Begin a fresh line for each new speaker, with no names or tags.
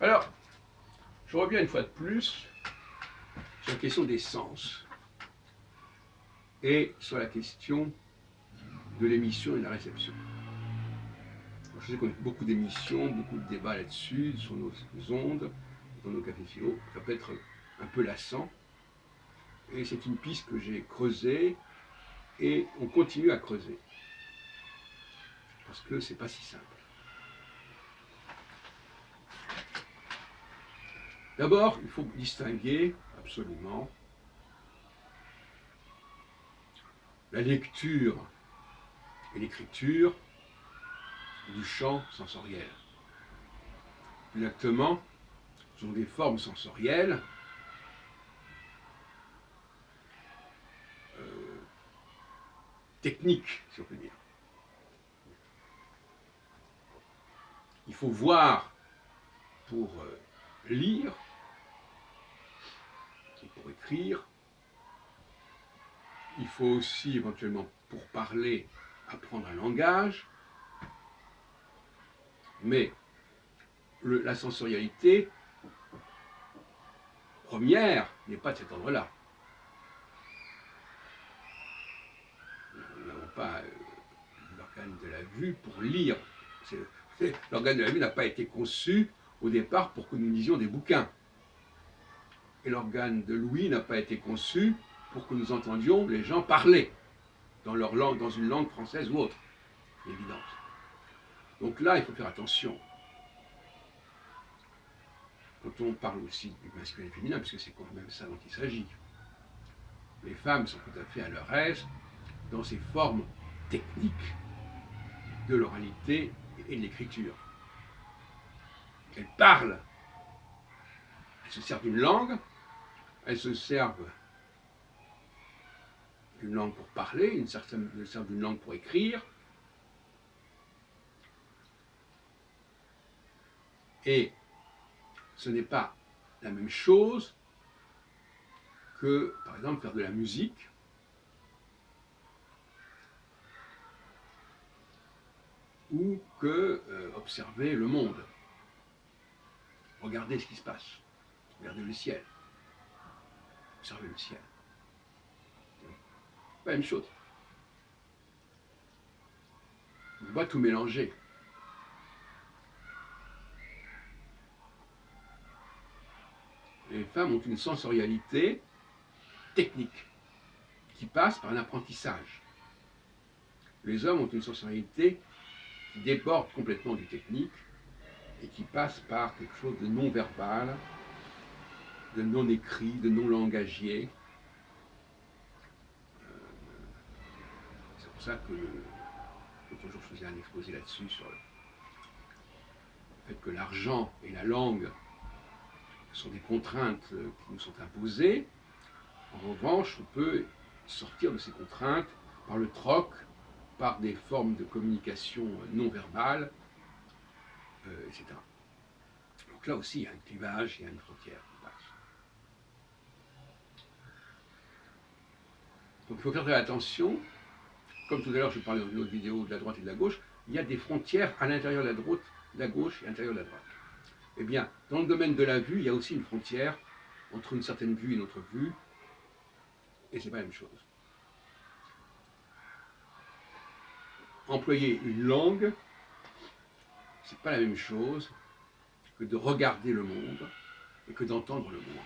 Alors, je reviens une fois de plus sur la question des sens et sur la question de l'émission et de la réception. Alors, je sais qu'on a beaucoup d'émissions, beaucoup de débats là-dessus, sur nos ondes, dans nos cafés philo. Ça peut être un peu lassant. Et c'est une piste que j'ai creusée et on continue à creuser. Parce que c'est pas si simple. D'abord, il faut distinguer absolument la lecture et l'écriture du champ sensoriel. Plus exactement, ce sont des formes sensorielles techniques, si on peut dire. Il faut voir pour lire et pour écrire. Il faut aussi éventuellement, pour parler, apprendre un langage. Mais la sensorialité première n'est pas de cet ordre-là. Nous n'avons pas l'organe de la vue pour lire. L'organe de la vue n'a pas été conçu au départ pour que nous lisions des bouquins. Et l'organe de l'ouïe n'a pas été conçu pour que nous entendions les gens parler dans leur langue, dans une langue française ou autre. C'est évident. Donc là, il faut faire attention. Quand on parle aussi du masculin et du féminin, puisque c'est quand même ça dont il s'agit. Les femmes sont tout à fait à leur aise dans ces formes techniques de l'oralité et de l'écriture. Elles parlent, elles se servent d'une langue, elles se servent d'une langue pour parler, elles se servent d'une langue pour écrire. Et ce n'est pas la même chose que, par exemple, faire de la musique ou que observer le monde. Regardez ce qui se passe. Regardez le ciel. Observez le ciel. Pas la même chose. On ne peut pas tout mélanger. Les femmes ont une sensorialité technique qui passe par un apprentissage. Les hommes ont une sensorialité qui déborde complètement du technique et qui passe par quelque chose de non verbal, de non écrit, de non langagier. C'est pour ça que l'autre jour je faisais un exposé là-dessus sur le fait que l'argent et la langue sont des contraintes qui nous sont imposées. En revanche, on peut sortir de ces contraintes par le troc, par des formes de communication non verbale, etc. Donc là aussi, il y a un clivage, il y a une frontière qui passe. Donc il faut faire très attention. Comme tout à l'heure, je parlais dans une autre vidéo de la droite et de la gauche, il y a des frontières à l'intérieur de la gauche et à l'intérieur de la droite. Eh bien, dans le domaine de la vue, il y a aussi une frontière entre une certaine vue et une autre vue, et ce n'est pas la même chose. Employer une langue, ce n'est pas la même chose que de regarder le monde et que d'entendre le monde.